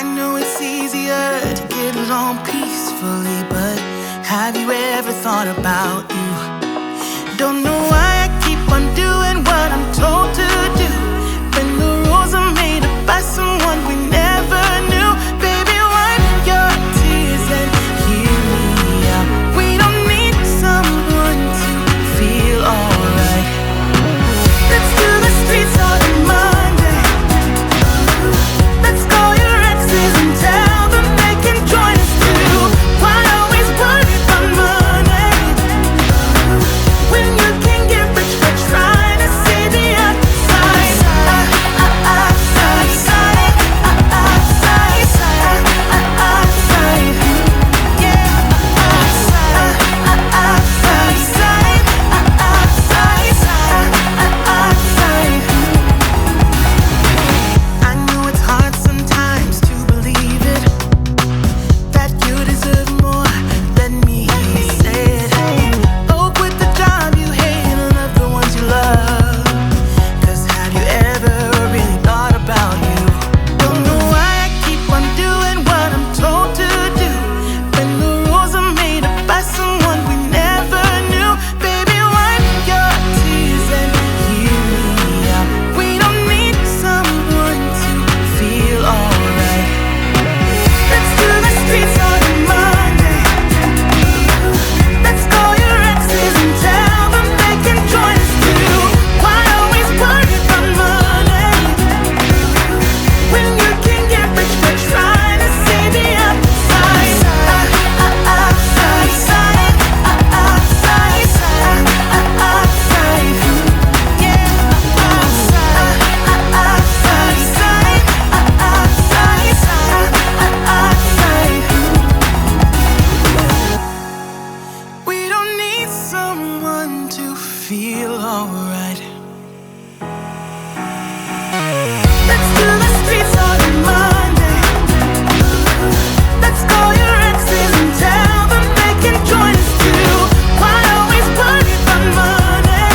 I know it's easier to get along peacefully, but have you ever thought about you? Don't know why I keep on doing what I'm told to do when the rules are made up by someone we never knew. Baby, wipe your tears and hear me out. We don't need someone to feel alright. Let's do the streets on Monday. Let's call your exes and tell them they can join us too. Why always worry about money when you can get rich by trying to see the outside? I know it's hard sometimes to believe it, that you deserve more than me. Said, oh, quit the job you hate and love the ones you love. 'Cause have you ever really thought about you? Don't know why I keep on doing what I'm told to do when the rules are made up by someone we never knew. Baby, wipe your tears and hear me out. We don't need someone to feel alright. Let's do the streets on Monday. Let's call your exes and tell them they can join us too. Why always worry about money when you can get rich by trying to see the outside? We don't need someone to feel alright. Let's do the streets on Monday. Let's call your exes and tell them they can join us too. Why always worry about money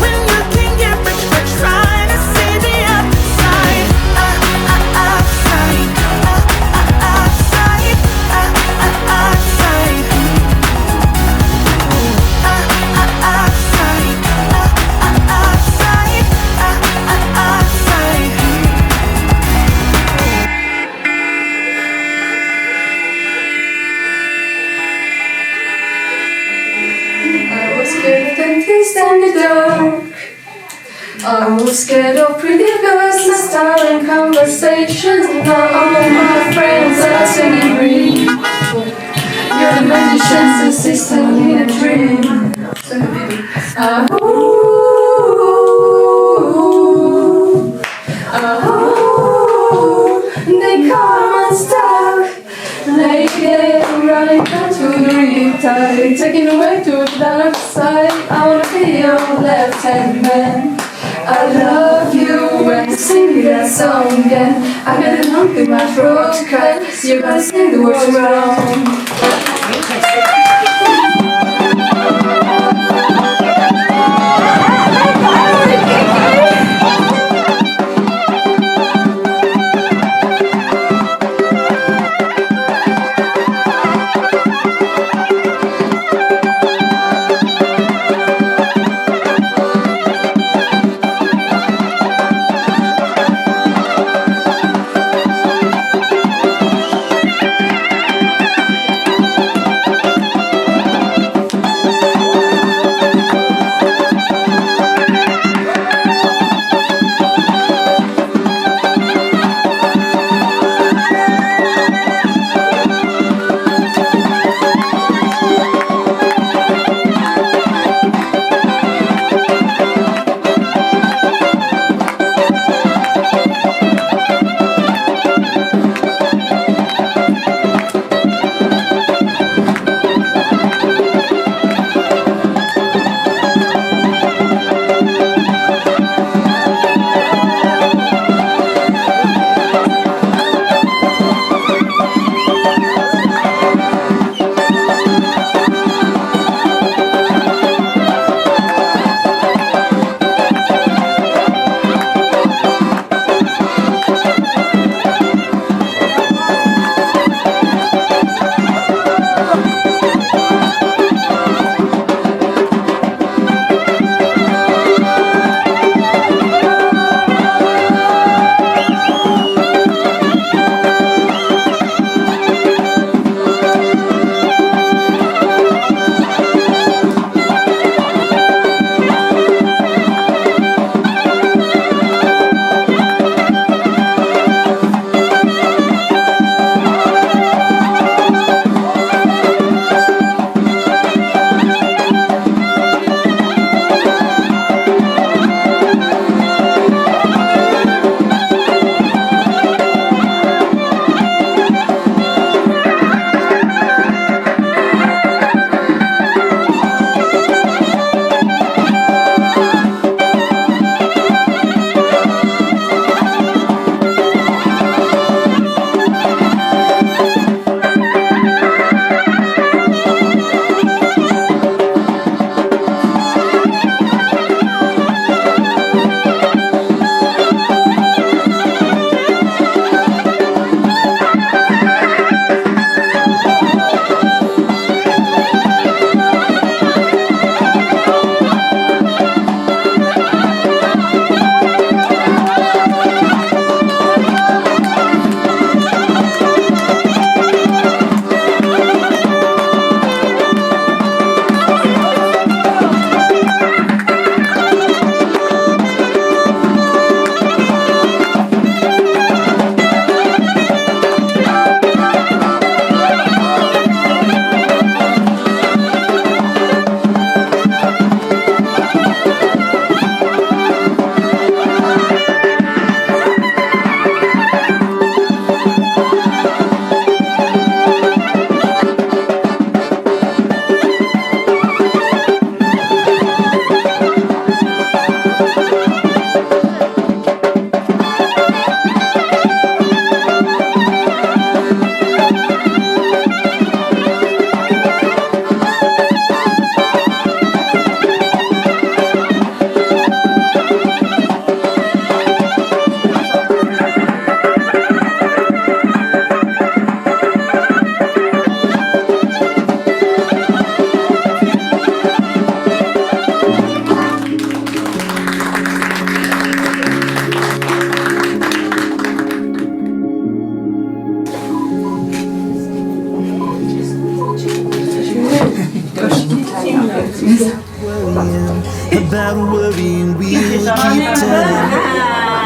when you can get rich by trying to see the outside? I was scared of dentists and the dark. I was scared of pretty girls and starting conversations. Now all my friends are singing green. You're the magician's assistant in a dream. They come unstuck. They get running to the riptide, taking away to the dark side. I wanna be your left-hand man. I love you when you sing that song again. I got a lump in my throat to cry. You gotta sing the words wrong.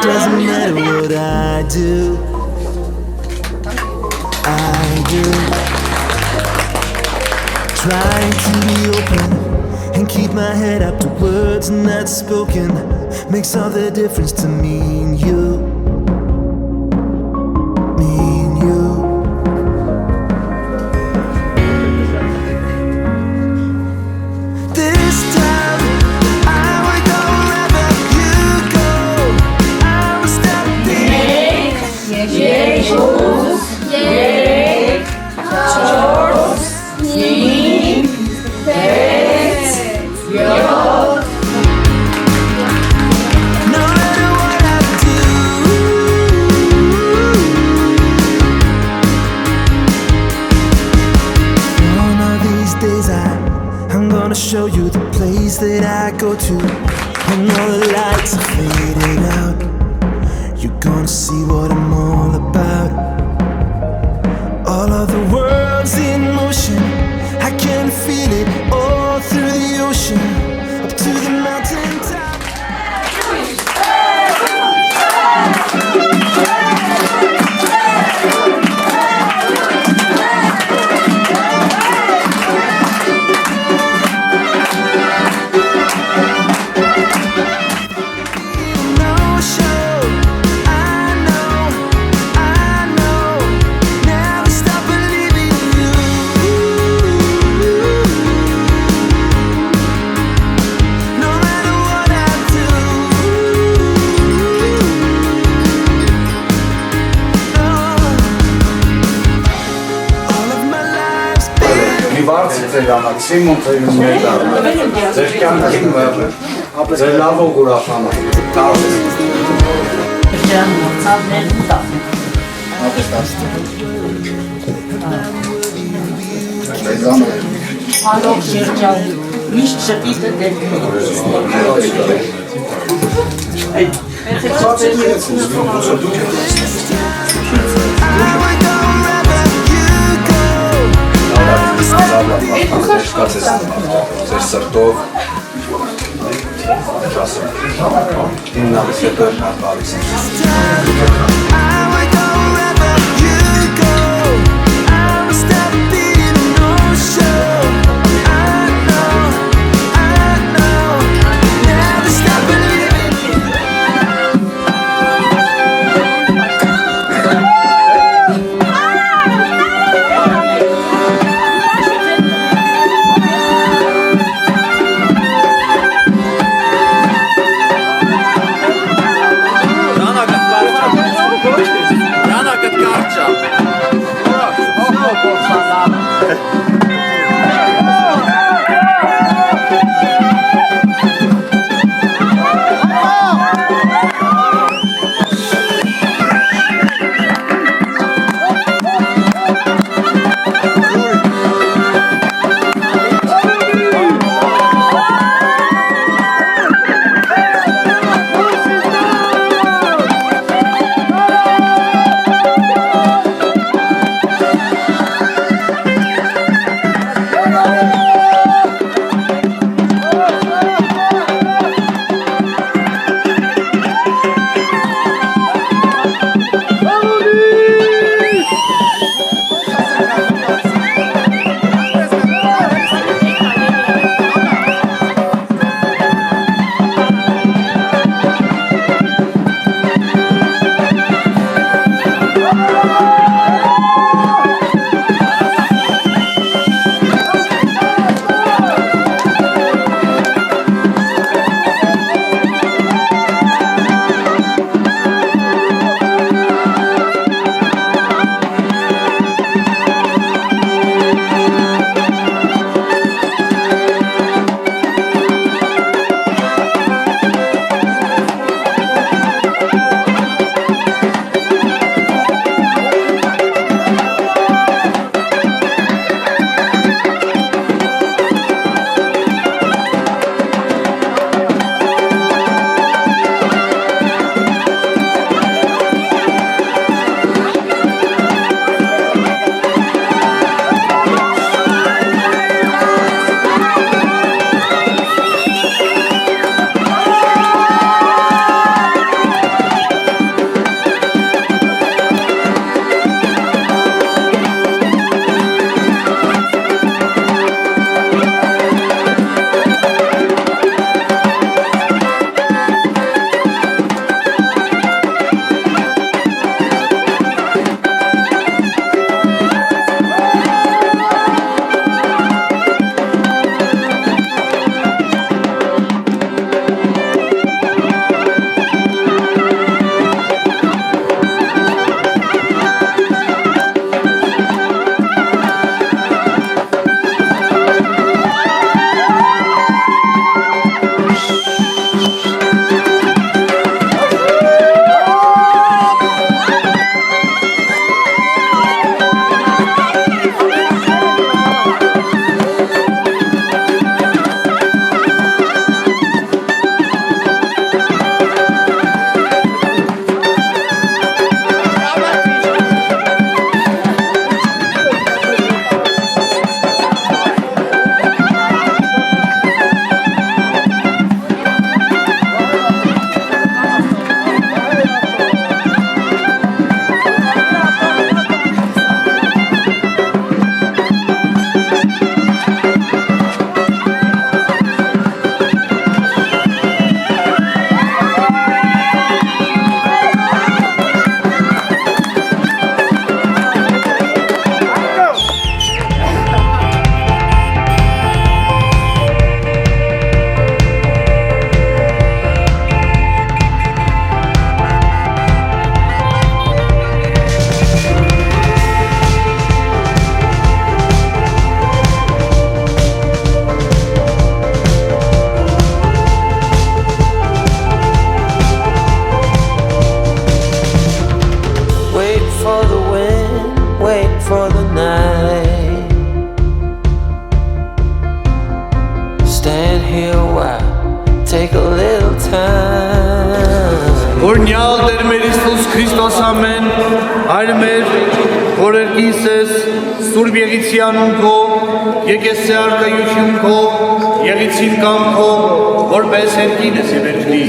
doesn't matter what I do. Trying to be open and keep my head up to words not spoken makes all the difference to me and you. Me and you. This time I will go wherever you go. I will stop being. No matter what I do, one of these days I'm gonna show you the place that I go to. When all the lights are fading out, you're gonna see what I'm all about. All of the world's in motion, I can feel it all through the ocean, up to the mountain top. No show, I know, never stop believing you. No matter what I do, all of my life's been. Mi varți la Simon să-i numesc. Să-și cheamă să-i la vocul la fama. Ալոք Շերջան, միշտ շպիտը դեպի։ Ձեր սրտով իննալիս է բերնար բալիս I will go wherever you go. I will stop being no show. I know, never stop believing you. Rana Katkarcha. Քրիստոս ամեն, Հայր մեր, որ երկիս ես, Սուրբ Եղիցիանուն քո, եկես է արկայություն քո, Եղիցին կամ քո, որպես երկինս և երկնի,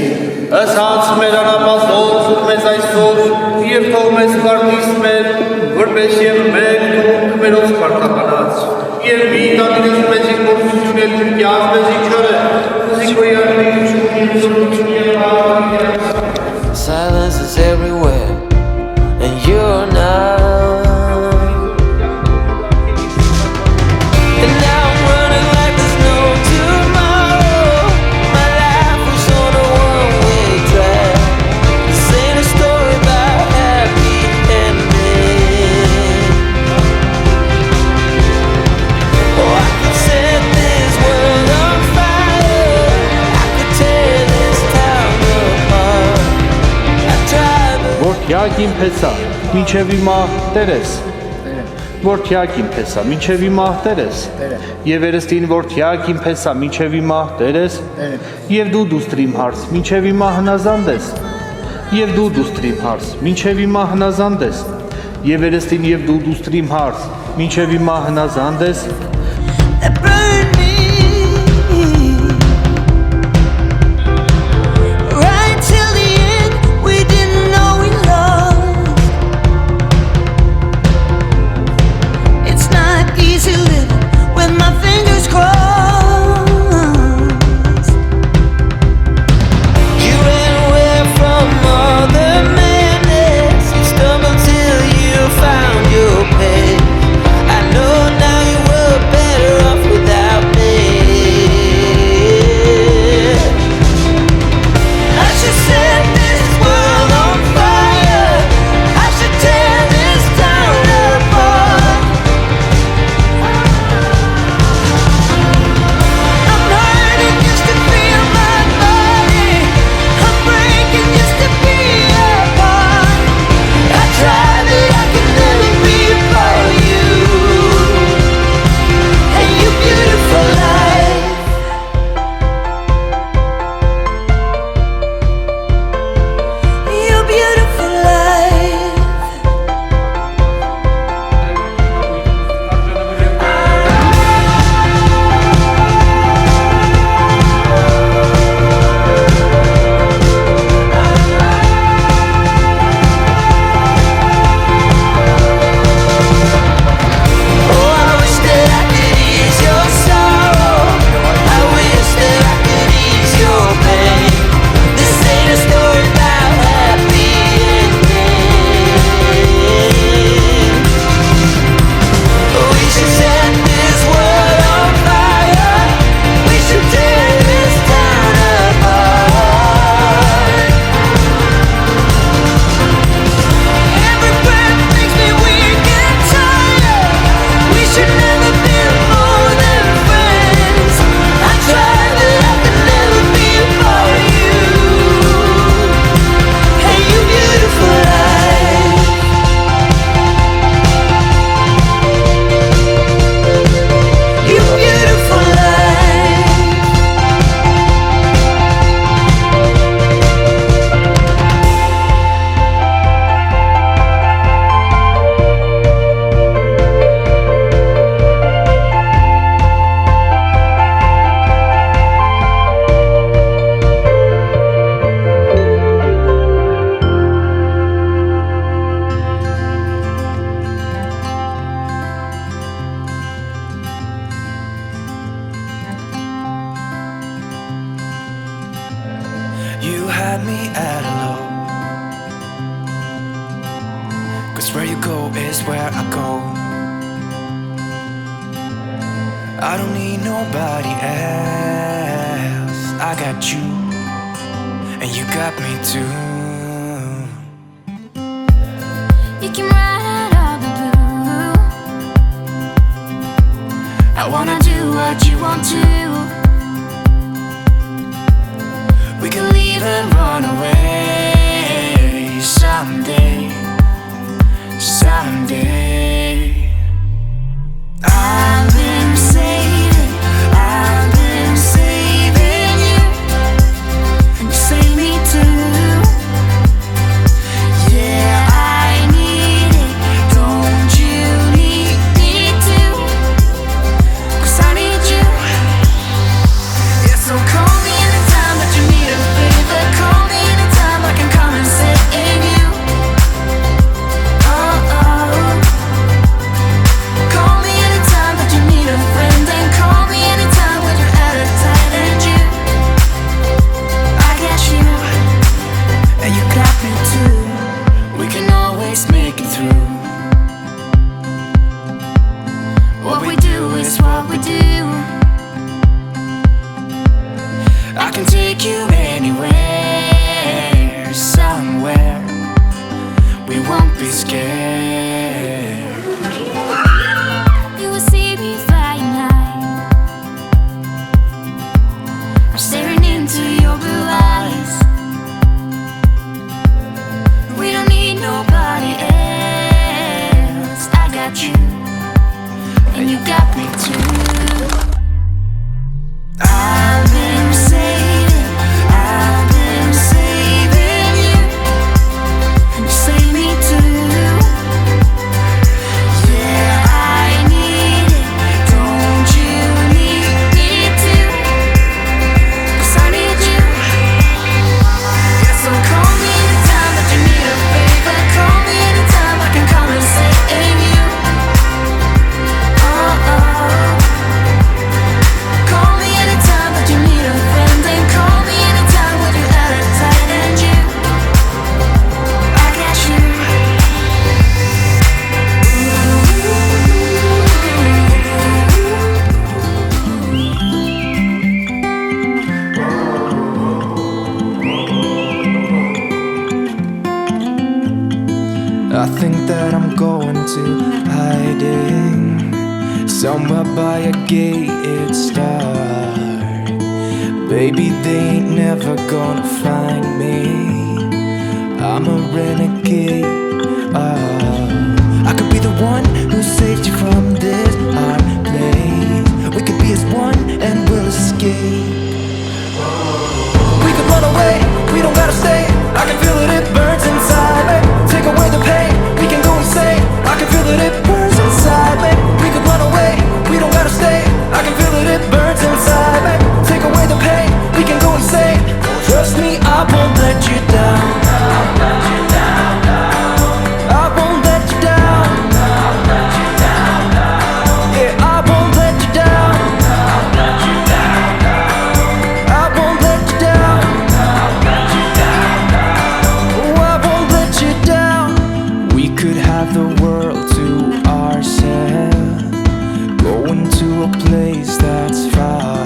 ըսած մեր անապաստով, սուր մեզ այսօր, և թող մեզ կարտիս մեր, որպես և մեկ դուք մերոց կարտականած, և մի տանիրես մեզիկ որսություն էլ կյազ մեզիկ չորը, զիկոյ արմիություն և Silence is everywhere, and you're not. And now I'm running like there's no tomorrow. My life was on a one-way track. This ain't a story about happy ending. Oh, I could set this world on fire. I could tear this town apart. Որդյակին պեսա, մինչև իմա տերես, որդյակին պեսա, մինչև իմա տերես, և երստին որդյակին պեսա, մինչև իմա տերես, և դու դուստրիմ հարս, մինչև իմա հնազանդես, և դու դուստրիմ հարս, մինչև իմա հնազանդես, և երստին և դու դուստրիմ հարս, մինչև իմա հնազանդես, I don't need nobody else. I got you, and you got me too. You can ride all the blue. I wanna do what you want to. We can leave and run away someday, someday. I've been saving you. You save me too. Yeah. be scared. You will see me flying high. I'm staring into your blue eyes. We don't need nobody else. I got you, and you got me too. I've been saving you, and you save me too. Yeah, I need it. Don't you need me too? 'Cause I need you. Yeah, so call me anytime that you need a favor. Call me anytime I can come and save you. Oh. Call me anytime that you need a friend, and call me anytime when you're out of tight and you. I got you. I think that I'm going to hiding somewhere by a gated star. Baby, they ain't never gonna find me. I'm a renegade. I could be the one who saved you from this hard place. We could be as one and we'll escape. We could run away, we don't gotta stay. I can feel it, it burns inside me. Take away the pain, we can go insane. I can feel it, it burns inside me. We could run away, we don't gotta stay. I can feel it, it burns inside me. Take away the pain, we can go insane. Trust me, I won't let you down. I won't let you down. Yeah, I won't let you down. I won't let you down. Oh, I won't let you down. We could have the world to ourselves, going to a place that's far,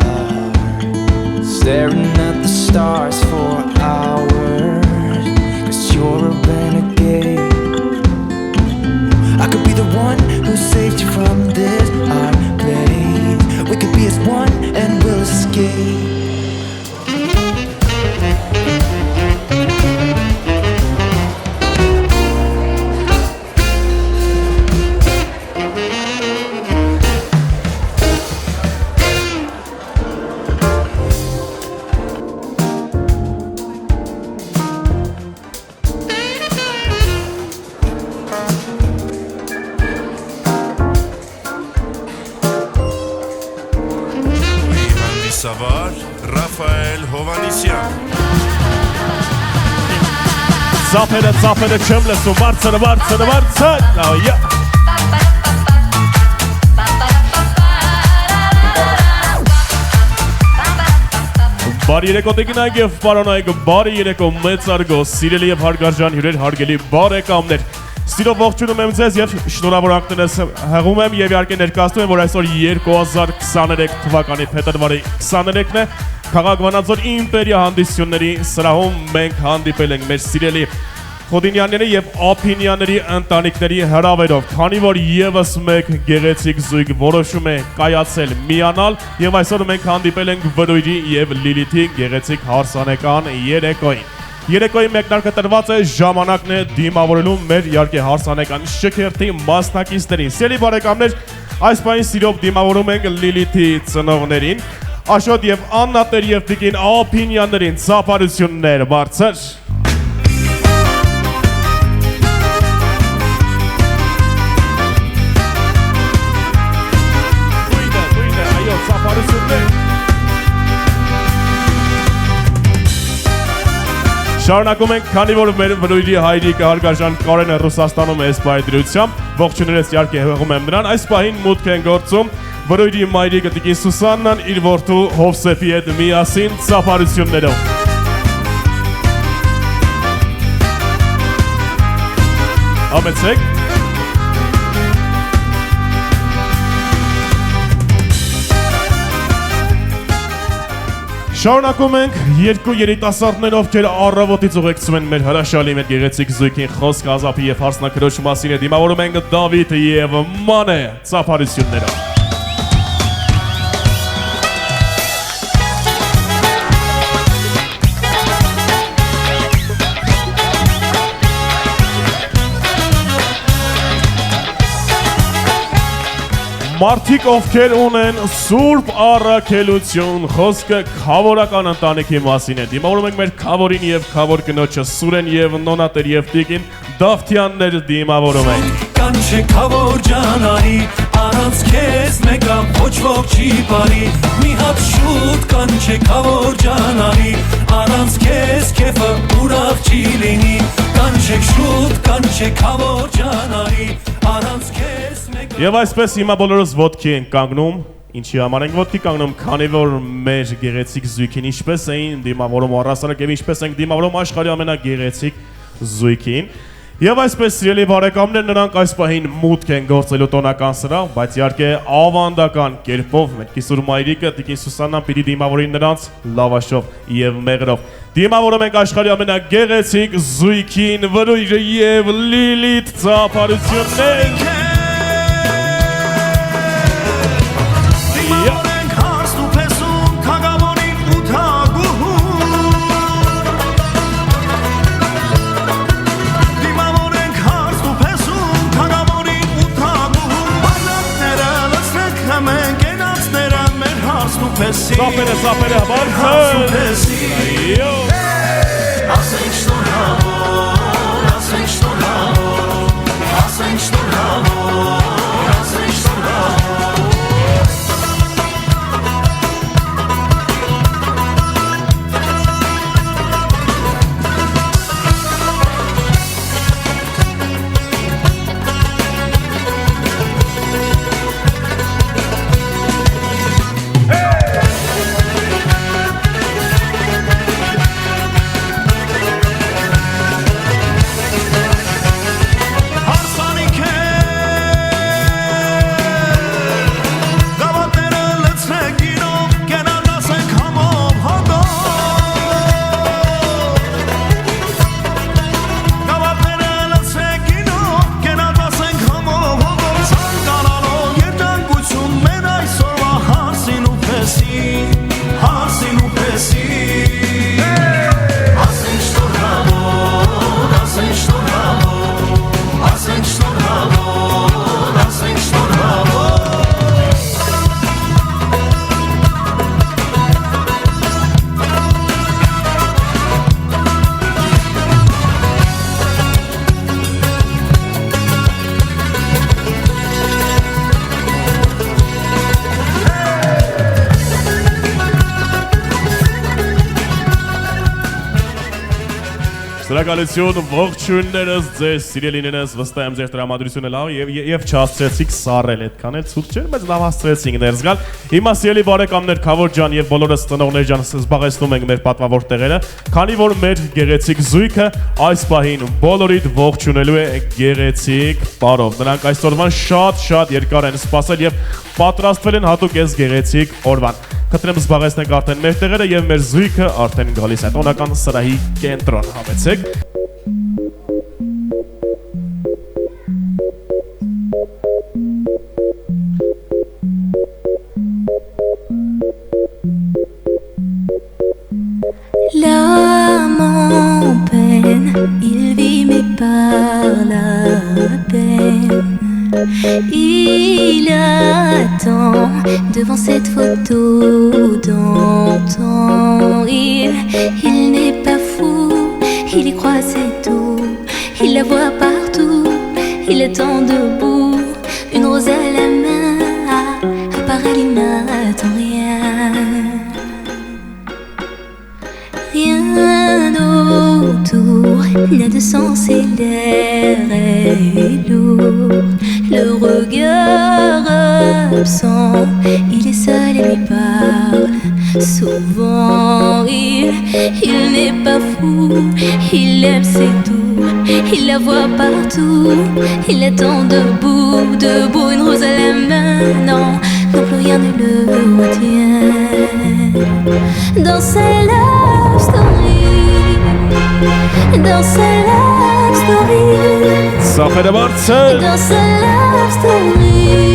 staring at the stars for hours. 'Cause you're a renegade. I could be the one who saved you from this hard place. We could be as one and we'll escape. Հանդիսավար Ռաֆայել Հովանիսյան Ծափերը չեմ լսում, բարձր yeah. Բարի երեկո տիկնայք և պարոնայք, բարի երեկո մեծ արգո, սիրելի և հարգարժան հյուրեր, հարգելի բարեկամներ։ Սիրով ողջունում եմ ձեզ և շնորհավորանքներս հղում եմ և իհարկե ներկայացնում եմ, որ այսօր 2023 թվականի փետրվարի 23-ն է, քաղաք Վանաձոր իմպերիա հանդիսությունների սրահում մենք հանդիպել ենք մեր սիրելի Խոդինյանների և Ափինյանների ընտանիքների հրավերով, քանի որ ևս մեկ գեղեցիկ զույգ որոշում է կայացել միանալ և այսօր մենք հանդիպել ենք Վրույրի և Լիլիթի գեղեցիկ հարսանեկան երեկոյին։ Երեկոյի մեկնարկը տրված է, ժամանակն է դիմավորելու մեր իհարկե հարսանեկան շքերթի մասնակիցներին։ Սիրելի բարեկամներ, այս պահին սիրով դիմավորում ենք Լիլիթի ծնողներին, Աշոտ և Աննատեր և Տիկին Ափինյաններին, ծափարություններ բարձր։ Շարունակում ենք, քանի որ մեր Վրույրի հայրիկը հարգարժան Կարենը Ռուսաստանում է այս պահի դրությամբ, ողջույններս իհարկե հղում եմ նրան, այս պահին մուտք են գործում Վրույրի մայրիկը Տիկին Սուսաննան իր որդու Հովսեփի հետ միասին ծափարություններով։ Համեցեք։ Շարունակում ենք երկու երիտասարդներ, ովքեր առավոտից ուղեկցում են մեր հրաշալի մեր գեղեցիկ զույգին Խոսք Ազափի եւ Հարսնակրոջ մասին է դիմավորում ենք Դավիթ եւ Մանե ծափարություններով։ Մարդիկ, ովքեր ունեն սուրբ առաքելություն, խոսքը քավորական ընտանիքի մասին է։ Դիմավորում ենք մեր քավորին եւ քավոր կնոջը Սուրեն եւ Նոնատեր եւ Տիկին Դավթյաններ դիմավորում ենք։ Կանչե քավոր ջանարի, առանց քեզ մեկը ոչ ոք չի բարի։ Մի հատ շուտ կանչե քավոր ջանարի, առանց քեզ քեֆը ուրախ չի լինի։ Կանչեք շուտ, կանչե քավոր ջանարի, առանց քեզ Եվ այսպես հիմա բոլորս ոտքի ենք կանգնում, ինչի համար ենք ոտքի կանգնում, քանի որ մեր գեղեցիկ զույգին ինչպես էին դիմավորում առասարակ եւ ինչպես ենք դիմավորում աշխարհի ամենագեղեցիկ զույգին։ Եվ այսպես սիրելի բարեկամներ, նրանք այս պահին մուտք են գործելու տոնական սրահ, բայց իհարկե ավանդական կերպով մեր կիսուր մայրիկը Տիկին Սուսաննան պիտի դիմավորի նրանց լավաշով եւ մեղրով։ Դիմավորում ենք աշխարհի ամենագեղեցիկ զույգին Վրույժը եւ Լիլիթ ծափարություններ։ Zapere, Շնորհակալություն ողջույններս ձեզ սիրելիներս, վստահ եմ ձեր տրամադրությունը լավ եւ չհասցրեցիք սառել այդքան էլ ցույց չէր, բայց լավ հասցրեցինք ներս գալ։ Հիմա սիրելի բարեկամներ, Քավոր ջան եւ բոլորս ծնողներ ջան, զբաղեցնում ենք մեր պատվավոր տեղերը, քանի որ մեր գեղեցիկ զույգը այս պահին բոլորիդ ողջունելու է գեղեցիկ տարով։ Նրանք այսօրվան շատ երկար են սպասել եւ պատրաստվել են հատուկ այս գեղեցիկ օրվան։ Կտրեմ զբաղեցնենք արդեն մեր տեղերը եւ մեր զույգը արդեն գալիս է տոնական սրահի կենտրոն, հավեցեք։ L'âme en peine, il vit mais par la peine. Il attend devant cette photo d'antan. Il n'est pas fou, il y croit c'est tout. Il la voit partout, il attend debout. Une rose à la main, à part elle il n'attend rien. Rien autour n'a de sens et l'air est lourd. Le regard absent, il est seul et lui parle souvent. Il n'est pas fou, il aime c'est tout. Il la voit partout, il attend debout, debout. Une rose à la main, non, non plus rien ne le retient. dans ces love stories, dans ces love stories, Սափերը բարձր dans ces love stories,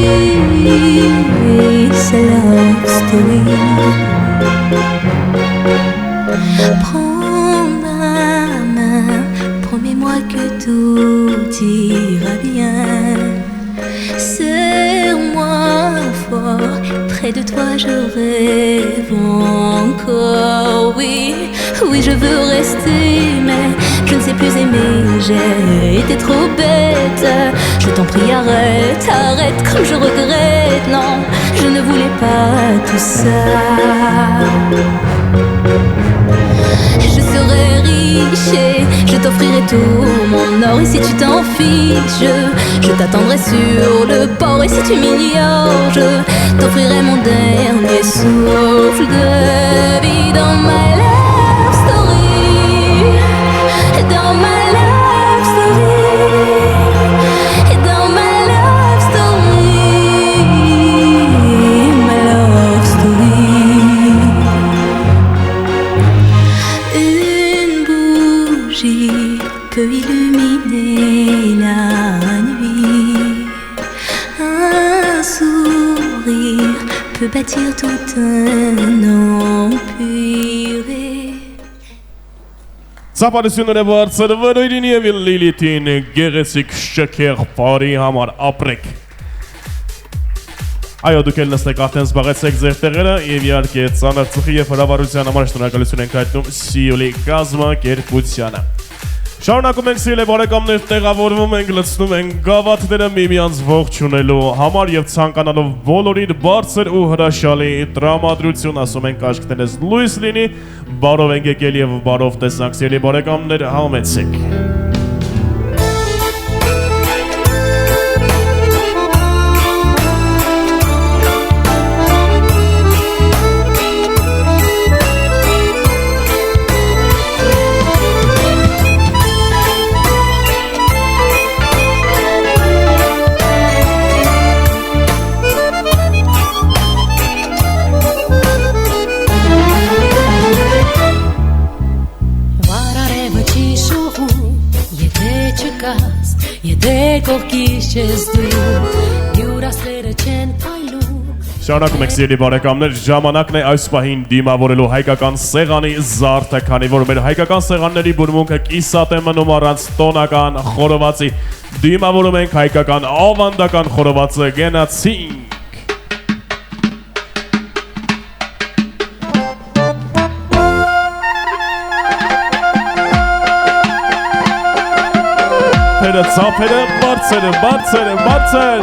ces love stories. Prends ma main, promets-moi que tout ira bien. Serre-moi fort, près de toi je rêve encore. Oui, oui je veux rester, mais je ne sais plus aimer. J'ai été trop bête. Je t'en prie arrête, arrête comme je regrette. Non, je ne voulais pas tout ça. Je serai riche et je t'offrirai tout mon or. Et si tu t'en fiches, je t'attendrai sur le port. Et si tu m'ignores, je t'offrirai mon dernier souffle de vie dans ma love story, dans ma love story, dans ma love story, ma love story. Une bougie peut illuminer la nuit. Un sourire peut bâtir tout un empire. Սափարությունները բարձր վրոյրին և լիլիթին գեղեցիկ շքեղ պարի համար ապրեք Այո դուք էլ նստեք արդեն զբաղեցեք ձեր տեղերը և իհարկե ծանր ծխի և հրավառության համար շնորհակալություն ենք հայտնում Սիոլի կազմակերպությանը Շարունակում ենք սիրելի բարեկամներ տեղավորվում ենք լցնում ենք գավաթները միմյանց ողջունելու համար եւ ցանկանալով բոլորին բարձր ու հրաշալի տրամադրություն ասում ենք աշկներես լույս լինի բարով ենք եկել եւ բարով տեսանք սիրելի բարեկամներ համեցեք Շարունակում ենք սիրելի բարեկամներ, ժամանակն է այս պահին դիմավորելու հայկական սեղանի զարդը, քանի որ մեր հայկական սեղանների բուրմունքը կիսատ է մնում առանց տոնական խորովածի։ Դիմավորում ենք հայկական ավանդական խորովածը գնացինք։ Ծափերը բարձր, բարձր, բարձր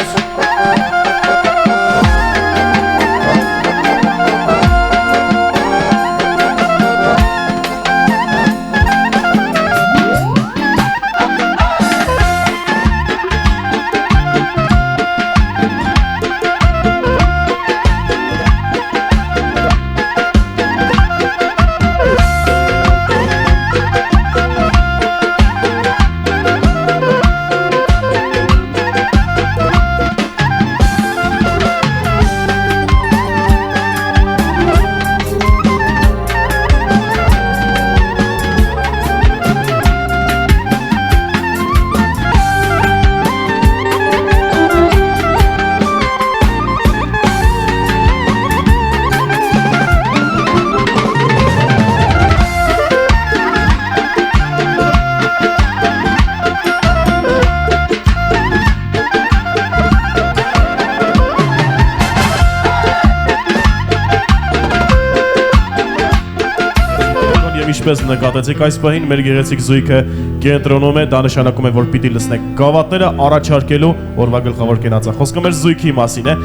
Ինչպես նկատեցիք այս պահին մեր գեղեցիկ զույգը կենտրոնում է, դա նշանակում է, որ պիտի լսնեք գավաթները առաջարկելու օրվա գլխավոր կենացը։ Խոսքը մեր զույգի մասին է,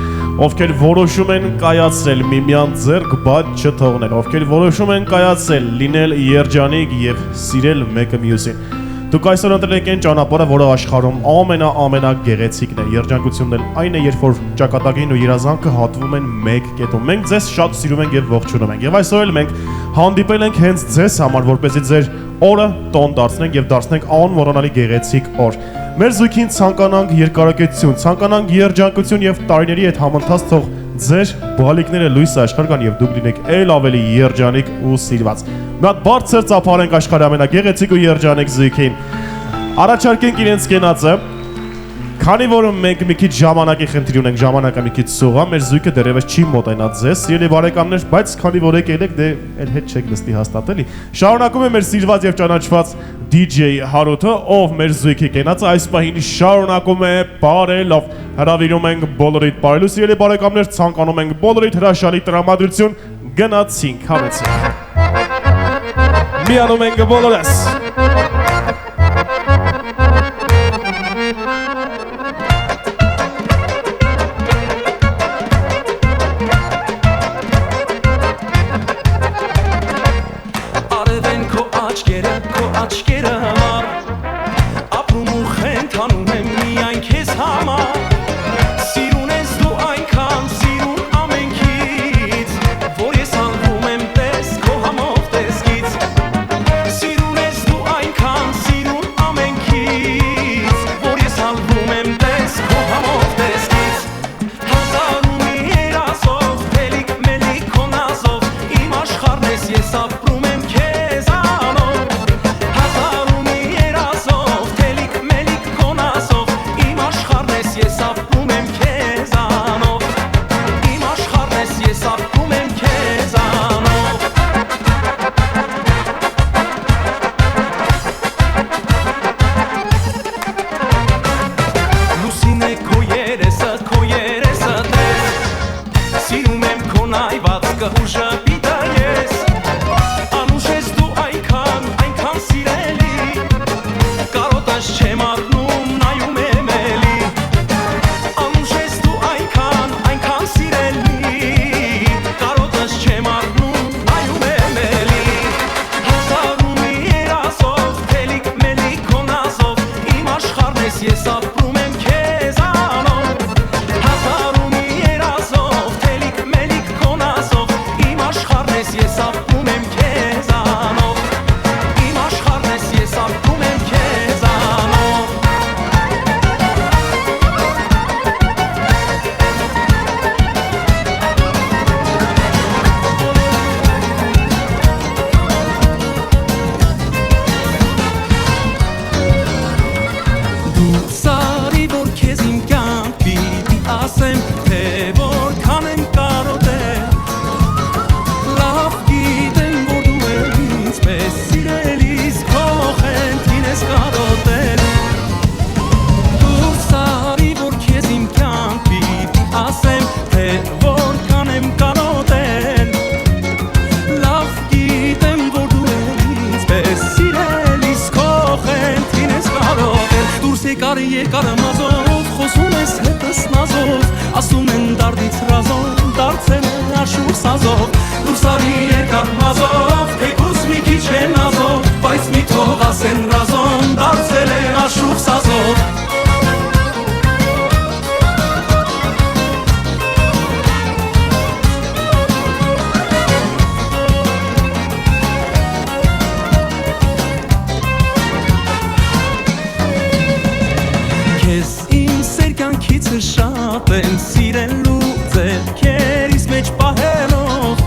ովքեր որոշում են կայացրել միմյանց ձեռք բաց չթողնել, ովքեր որոշում են կայացրել, լինել երջանիկ եւ սիրել մեկը մյուսին։ Դուք այսօր ընտրեք այն ճանապարհը, որը աշխարհում ամենագեղեցիկն է։ Երջանկությունն էլ այն է, երբ որ ճակատագին ու երազանքը հատվում են մեկ կետում։ Մենք ձեզ շատ սիրում ենք եւ ողջունում ենք։ Եվ այսօր էլ մենք հանդիպել ենք հենց ձեզ համար, որպեսզի ձեր օրը տոն դարձնենք եւ դարձնենք անմոռանալի գեղեցիկ օր։ Մեր զույգին ցանկանանք երկարակեցություն, ցանկանանք երջանկություն եւ տարիների հետ համընթաց թող ձեր բալիկները լույս աշխարհ կան եւ դուք լինեք ել ավելի երջանիկ ու սիրված։ Մի հատ բարձր ծափարենք աշխարհի ամենագեղեցիկ ու երջանիկ զույգին։ Առաջարկենք իրենց կենացը, քանի որ մենք մի քիչ ժամանակի խնդիր ունենք, ժամանակը մի քիչ սողա, մեր զույգը դեռևս չի մոտենա ձեզ, սիրելի բարեկամներ, բայց քանի որ եկել եք, դե էլ հետ չեք նստի հաստատելի։ Շարունակում է մեր սիրված եւ ճանաչված DJ Հարութը, ով մեր զույգի կենացը այս պահին շարունակում է բարելով։ Հրավիրում ենք բոլորիդ բարելու, սիրելի բարեկամներ, ցանկանում ենք բոլորիդ հրաշալի տրամադրություն, գնացինք, համեցինք։ Միանում ենք բոլորս։ Աչքերը համար ապրում ու խենթանում եմ միայն քեզ համար Սիրուն ես դու այնքան սիրուն ամենքից որ ես հալվում եմ տես քո համով տեսքից Սիրուն ես դու այնքան սիրուն ամենքից որ ես հալվում եմ տես քո համով տեսքից Հազար ու մի երազով թելիք մելիք քո նազով իմ աշխարհն ես ես ապրում եմ քեզ Երկար մազով, խոսում ես հետս նազով Ասում են դարդից ռազով, դարձել են աշխուր սազով Դուրս արի երկար մազով, թեկուս մի քիչ է նազով Բայց մի թող ասեն ռազով, դարձել են աշխուր սազով Շատ եմ սիրելու ձեռքերիս մեջ պահելով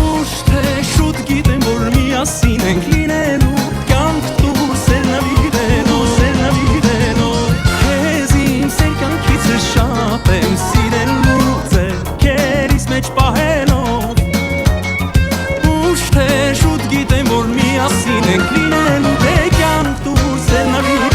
Ուշ թե շուտ գիտեմ որ միասին ենք լինելու Կյանք դուրս էլ նվիրելով Քեզ իմ սերկանքից շատ եմ սիրելու ձեռքերիս մեջ պահելով Ուշ թե շուտ գիտեմ որ միասին ենք լինելու Կյանք դուրս էլ նվիրելով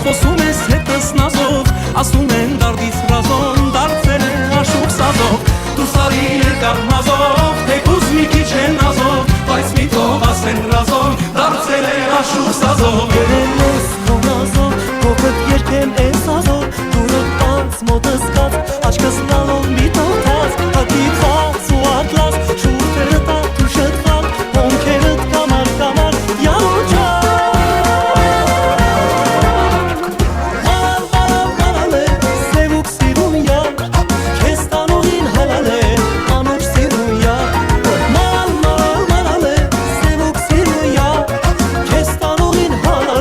Խոսում ես հետս նազով, ասում են դարդից ռազով, դարձել է աշխուր սազով Դու սարի երկար մազով, թեկուզ մի քիչ է նազով, բայց մի թող ասեն ռազով, դարձել է աշխուր սազով Երել ես քո նազով, փոքր երկեմ ես ազով, դուրը տանց մոտս կած, աչկս լալով մի տոթած, հատի խաց ու ատլաս, շուրթերը տա թու շտխալ, հոնքերըտ կամար կամար, յարու ջան Հալալ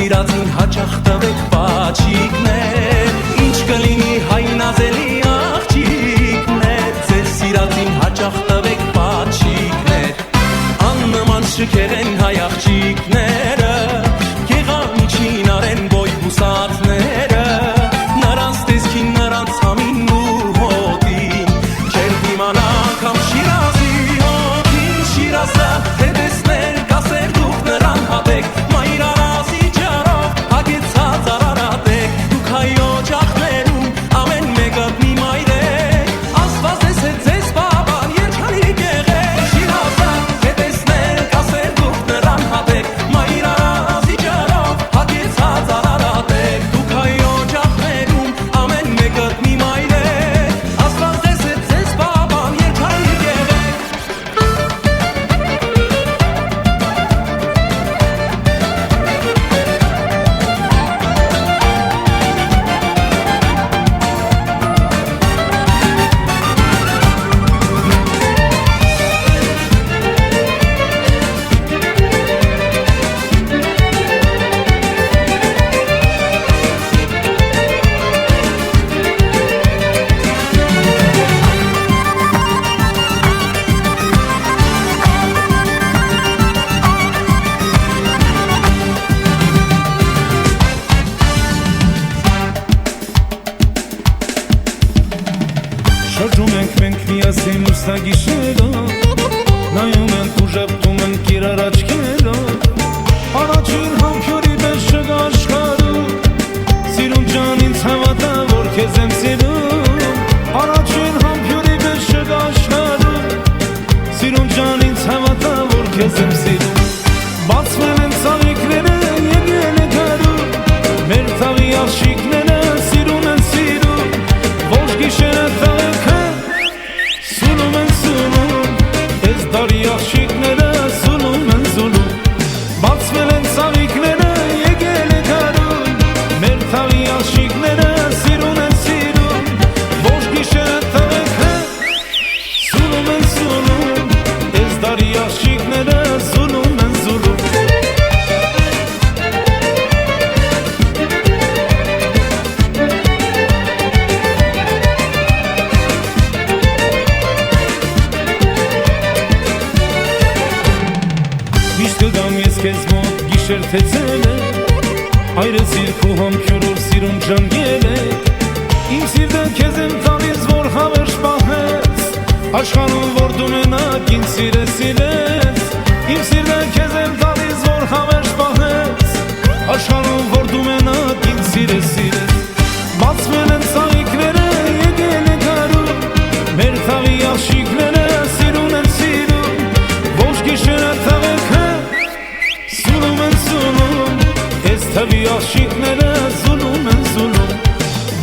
սիրածին հաճախ տվեք պաչիկներ Ինչ կլինի հայնազելի աղջիկներ Ձեր սիրածին հաճախ տվեք պաչիկներ Աննման շքերեն հայ աղջիկները Գեղամիջին արեն բոյ բուսատները Նրանց տեսքին նրանց համին ու հոտին Չեր դիմանա կամ շիրազի հոտին Շիրազը հետեսներ կասեր դուք նրան հատեք Մայր արազի ջարով հագեցած արարատեք Դուք հայ օջախներում ամեն մեկը մի մայր եք Աստված ես հետ ձեզ բաբան երջանիկ եղեք Շիրազը հետեսներ կասեր դուք նրան հատեք Մայր արազի ջարով հագեցած արարատեք Դուք հայ օջախներում ամեն մեկը մի մայր եք Աստված ես հետ ձեզ բաբան երջանիկ եղեք Շրջում ենք մենք միասին ուստագիշերով Նայում ենք ու ժպտում ենք իրար աչքերով Առաջին համբյուրի պես շգա աշխարհում Սիրուն ջան ինձ հավատա որ քեզ եմ սիրում Առաջին համբյուրի պես շգա աշխարհում Սիրուն ջան ինձ հավատա որ քեզ եմ սիրում Բացվել են ծաղիկները եկել է գարու Մեր թաղի աղջիկները սիրուն են սիրում Ոչ գիշերը տղեկը սունում են սունում Ես դարի աղջիկները սունում են զուլում Բացվել են ծաղիկները եկել է գարուն Մեր թաղի աղջիկները սիրուն են սիրում Ոչ գիշերը տղեկը սունում են սունում Ես դարի աղջիկները սունում են զուլում Միշտ կգամ ես քեզ մոտ գիշեր թե ցելը Հայրս իր քո համբյուրով սիրուն ջան ելեք Իմ սիրտը քեզ եմ տալիս որ հավերժ պահես Աշխարհում որ դու մենակ ինձ սիրես Իմ սիրտը քեզ եմ տալիս որ հավերժ պահես Աշխարհում որ դու մենակ ինձ սիրես Բացվել են ծաղիկները եկել է գարու Մեր թաղի աղջիկները սիրուն են սիրում Ոչ գիշերը տղեկը սունում են սունում Ես թվի աղջիկները զուլում են զուլում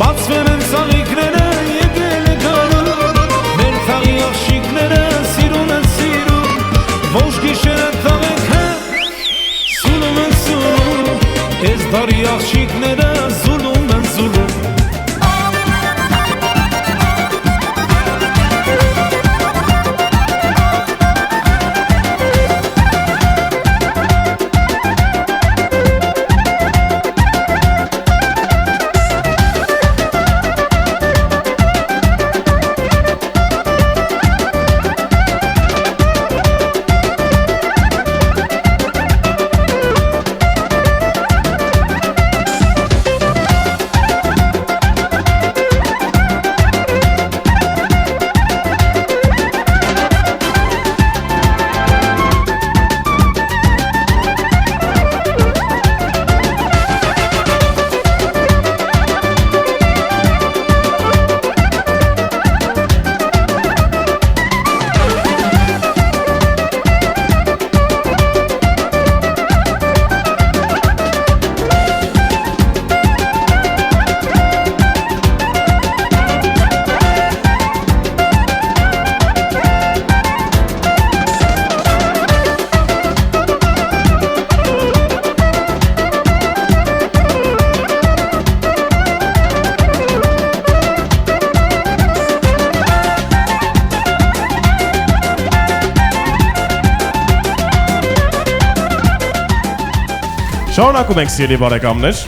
Բացվել են ծաղիկները եկել է գարու Մեր թաղի աղջիկները սիրուն են սիրում Ոչ գիշերը տղեկը սունում են սունում Ես դարի աղջիկները զուլում են զուլում Շարունակում ենք սիրելի բարեկամներ։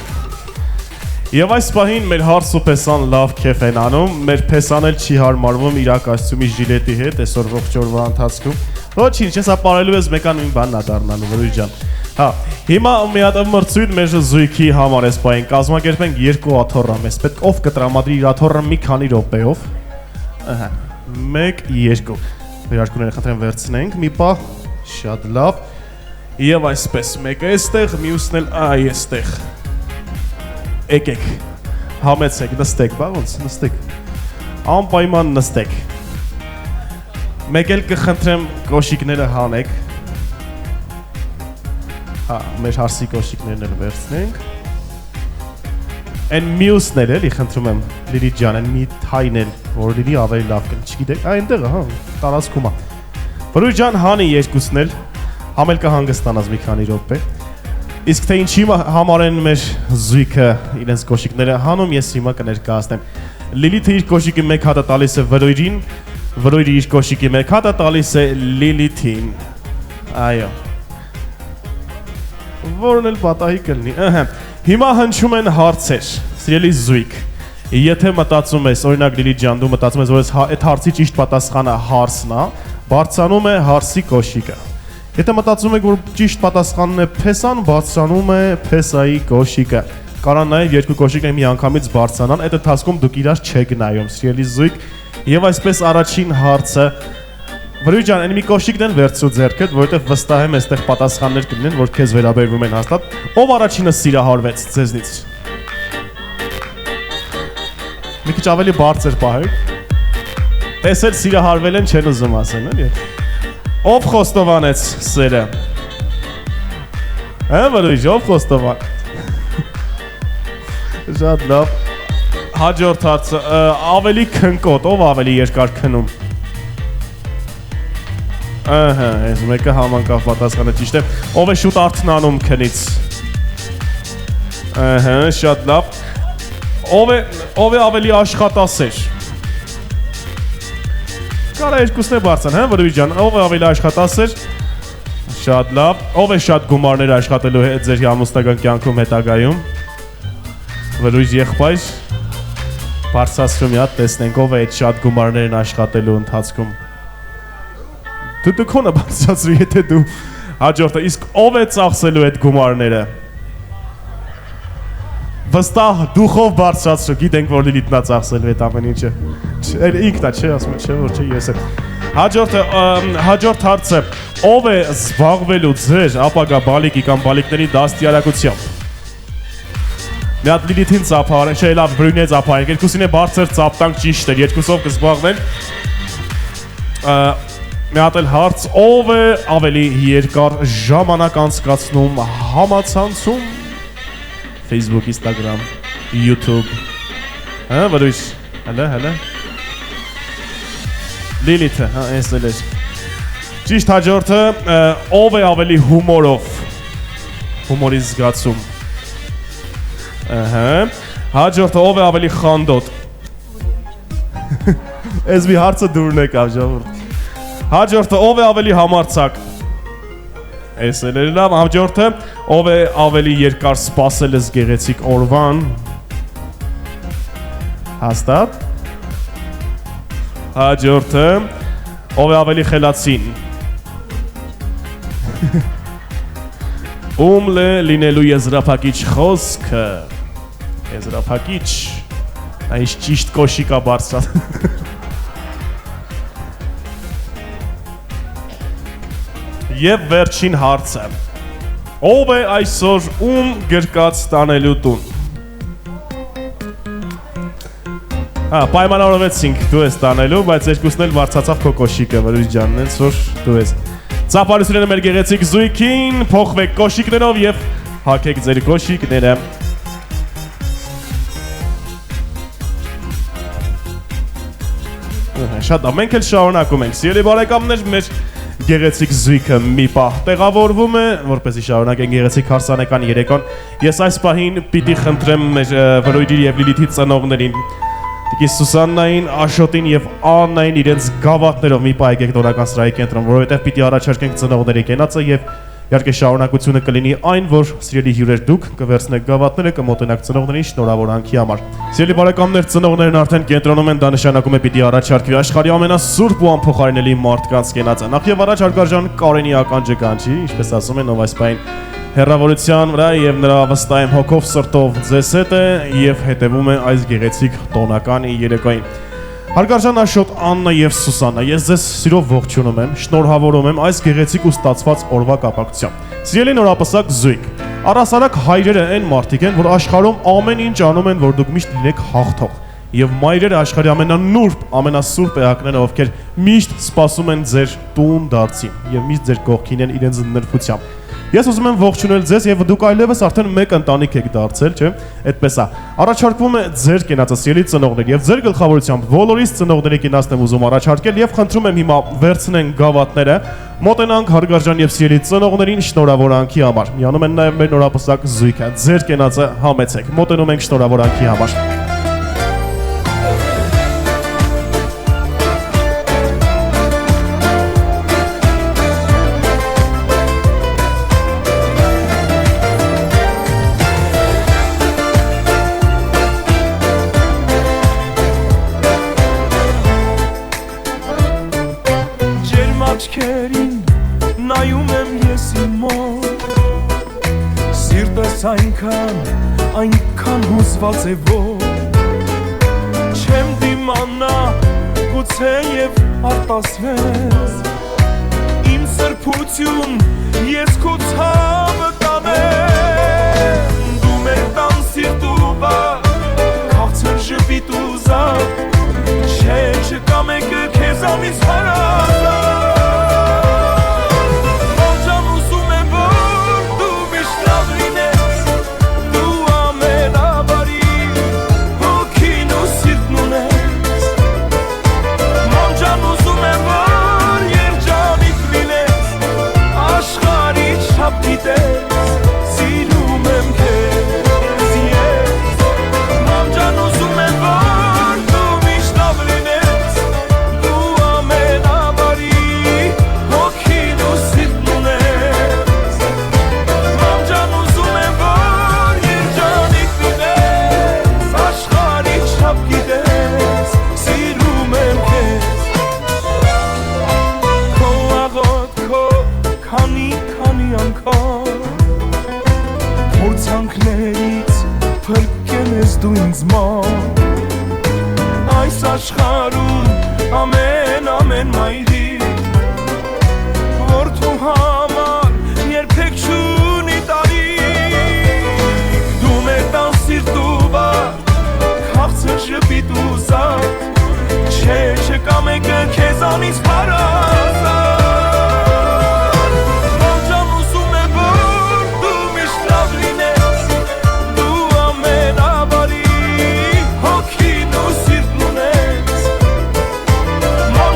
Եվ այս պահին մեր հարս ու պեսան լավ քեֆ են անում, մեր պեսան էլ չի հարմարվում իր կոստյումի ժիլետի հետ, այսօր ողջ օրվա ընթացքում։ Ոչինչ, հեսա պարելու ես մեկան նույն բանն ա դառնալու, Վրույժ ջան։ Հա, հիմա մի հատ մրցույթ մեր զույգի համար այս պահին կազմակերպենք 2 աթոռը, մեզ պետք ով կտրամադրի իր աթոռը մի քանի րոպեով։ Ահա, 1, 2։ Վերարկուները խնդրեմ վերցնենք, մի պահ, շատ լավ։ Եվ այսպես, մեկը այստեղ, մյուսն էլ այստեղ։ Եկեք, համեցեք, նստեք, բա ոնց, նստեք, անպայման նստեք։ Մեկ էլ կխնդրեմ կոշիկները հանեք։ Հա, մեր հարսի կոշիկներն էլ վերցնենք։ Են մյուսն էլ էլի, խնդրում եմ, Լիլի ջան, են մի թայն էլ, որ Լիլի ավելի լավ կն, չգիտեք, այնտեղ է, հա, տարածքում է։ Վրույժ ջան, հանի երկուսն էլ, համել կհանգստանաս մի քանի րոպե։ Իսկ թե ինչի համար են մեր զույգը իրենց կոշիկները հանում, ես հիմա կներկայացնեմ։ Լիլիթը իր կոշիկի մեկ հատը տալիս է Վրույրին, Վրույրը իր կոշիկի մեկ հատը տալիս է Լիլիթին։ Այո։ Որն էլ պատահի կլինի։ Հիմա հնչում են հարցեր, սիրելի զույգ։ Եթե մտածում ես, օրինակ Լիլի ջան, դու մտածում ես, որ այդ հարցի ճիշտ պատասխանը հարսն է, բարձրանում է հարսի կոշիկը։ Եթե մտածում եք, որ ճիշտ պատասխանն է փեսան, բարձրանում է փեսայի կոշիկը։ Կարան նաև երկու կոշիկը մի անգամից բարձրանան, այդ ընթացքում դուք իրար չեք նայում, սիրելի զույգ։ Եվ այսպես առաջին հարցը, Վրույժ ջան, այն մի կոշիկն են վերցրու ձեռքդ, որովհետև վստահ եմ այստեղ պատասխաններ կլինեն, որ քեզ վերաբերվում են հաստատ։ Ով առաջինը սիրահարվեց ձեզնից։ Մի քիչ ավելի բարձր պահեք։ Տեսել սիրահարվել են չեն ուզում ասեն, էլի։ Ով խոստովանեց սերը։ Հա, Վրույժ, ով խոստովան։ Շատ լավ։ Հաջորդ հարցը, ավելի քնկոտ, ով ավելի երկար քնում։ Ահա, այս մեկը համանկավ պատասխանը ճիշտ է։ Ով է շուտ արթնանում քնից։ Ահա, շատ լավ։ Ով է ավելի աշխատասեր։ Կարա երկուսն է բարձան, հա, Վրույժ ջան, ով է ավելի աշխատասեր։ Շատ լավ։ Ով է շատ գումարներ աշխատելու ձեր ամուսնական կյանքում հետագայում։ Վրույժ եղբայր։ Բարձրացնում մի հատ տեսնենք ով է այդ շատ գումարներն աշխատելու ընթացքում։ Դու քոնը բարձրացրու, եթե դու հաջորդը, իսկ ով է ծախսելու այդ գումարները։ Վստահ դուխով բարձրացրու, գիտենք որ Լիլիթն է ծախսելու այդ ամեն ինչը։ Ինքն է, չէ, ասում եմ, չէ, որ չէ, ես եմ։ Հաջորդ հարցը, ով է զբաղվելու ձեր ապագա բալիկի կամ բալիկների դաստիարակությամբ։ Մի հատ Լիլիթին ծափահարենք, չէ, լավ, Վրույրին ծափահարենք, երկուսին է բարձր ծափտանք ճիշտ էր, երկուսով կզբաղվեն։ Մի հատ էլ հարց, ով է ավելի երկար ժամանակ անցկացնում համացանցում, Facebook, Instagram, YouTube, հա, Վրույժ, հələ, Լիլիթը, հա, ես էլ էր, ճիշտ հաջորդը, ով է ավելի հումորով, հումորի զգացում, հաջորդը, ով է ավելի խանդոտ, ես մի հարցը դուրն եկավ, ժողովուրդ, հաջորդը, ով է ավելի համարձակ, ես էլ էր լավ, հաջորդը, ով է ավելի երկար սպասել ես գեղեցիկ օրվան, հաստատ, հաջորդը, ով է ավելի խելացին, ում լե լինելու եզրափակիչ խոսքը, եզրափակիչ, այս ճիշտ կոշիկա բարձրացան, Եվ վերջին հարցը, ով է այսօր ում գրկած տանելու տուն։ Պայմանավորվեցինք, դու ես տանելու, բայց երկուսն էլ բարձացավ քո կոշիկը, Վրույժ ջան, հենց որ դու ես։ Ծափարությունը մեր գեղեցիկ զույգին, փոխվեք կոշիկներով եւ հագեք ձեր կոշիկները։ Շատ լավ, մենք էլ շարունակում ենք, սիրելի բարեկամներ, մեր գեղեցիկ զույգը մի պահ տեղավորվում է, որպեսզի շարունակենք գեղեցիկ հարսանեկան երեկոն։ Ես այս պահին պիտի խնդրեմ մեր Վրույրի եւ Լիլիթի ծնողներին, Տիկի Սուսաննային, Աշոտին եւ Աննային իրենց գավաթներով մի պահ եկեք տոնական սրահի կենտրոն, որովհետեւ պիտի առաջարկենք ծնողների կենացը եւ Իհարկե շարունակությունը կլինի այն, որ սիրելի հյուրեր դուք կվերցնեք գավաթները, կմոտենաք ծնողներին շնորհավորանքի համար։ Սիրելի բարեկամներ, ծնողներն արդեն կենտրոնում են, դա նշանակում է պիտի առաջարկվի աշխարհի ամենասուրբ ու անփոխարինելի մարդկանց կենացը։ Նախ եւ առաջ հարգարժան Կարենի ականջը կանչի, ինչպես ասում են, ով այս պայն հերավորության վրա եւ նրա վստահ հոգով սրտով ձեզ հետ է եւ հետեւում է այս գեղեցիկ տոնական երեկոյին։ Հարգարժան Աշոտ, Աննա եւ Սուսաննա, ես ձեզ սիրով ողջունում եմ, շնորհավորում եմ այս գեղեցիկ ու ստացված օրվա կապակցությամբ։ Սիրելի նորապսակ զույգ, առասարակ հայրերը այն մարդիկ են, որ աշխարհում ամեն ինչ անում են, որ դուք միշտ լինեք հաղթող։ Եվ մայրերը աշխարհի ամենանուրբ, ամենասուրբ էակները, ովքեր միշտ սպասում են ձեր տուն դարձին եւ միշտ ձեր կողքին են իրենց նրբությամբ։ Ես ուզում եմ ողջունել ձեզ եւ դուք այլևս արդեն մեկ ընտանիք եք դարձել, չէ՞։ Այդպես է։ Առաջարկվում է ձեր կենացասիրելի ծնողներ եւ ձեր գլխավորությամբ բոլորիս ծնողների կենացն եմ ուզում առաջարկել եւ խնդրում եմ հիմա վերցնեն գավաթները, մոտենանք հարգարժան եւ սիրելի ծնողներին շնորհավորանքի համար։ Միանում են նաեւ մեր նորապսակ զույգը։ Ձեր կենացը համեցեք։ Մոտենում ենք շնորհավորանքի համար։ Այնքան հուզված է որ չեմ դիմանա գուցե եւ արտասվես իմ սրբություն ես քո ցավը տանեմ դու մեր տան սիրտուբա քաղցր ժպիտ ու զատ չէ չկա մեկը քեզանից հարազատ Այս աշխարհում ամեն մայրի որդու համար երբեք չունի տարի դու մեր տան սիրտուբա քաղցր ժպիտ ու զատ չէ չկա մեկը քեզանից հարազատ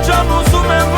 Ջան ուզում եմ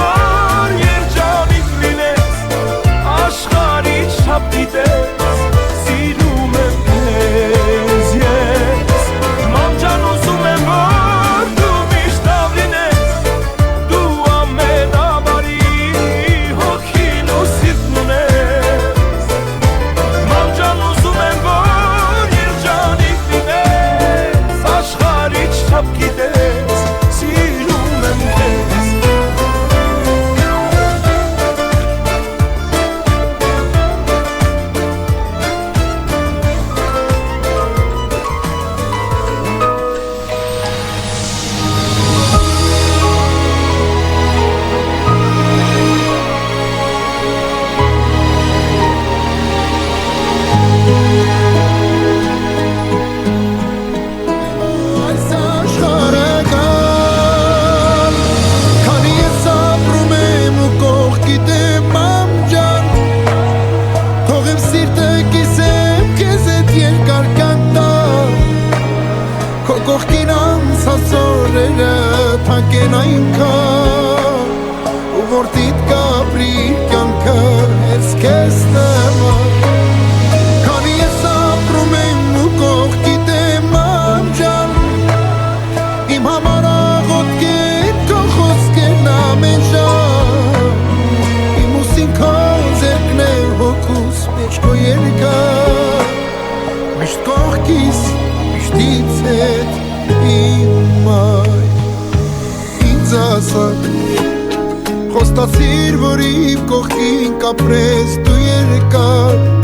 կողքիս միշտից հետ իմ այ ինձ ասակ խոստացիր որ իմ կողքին կապրես դու երկար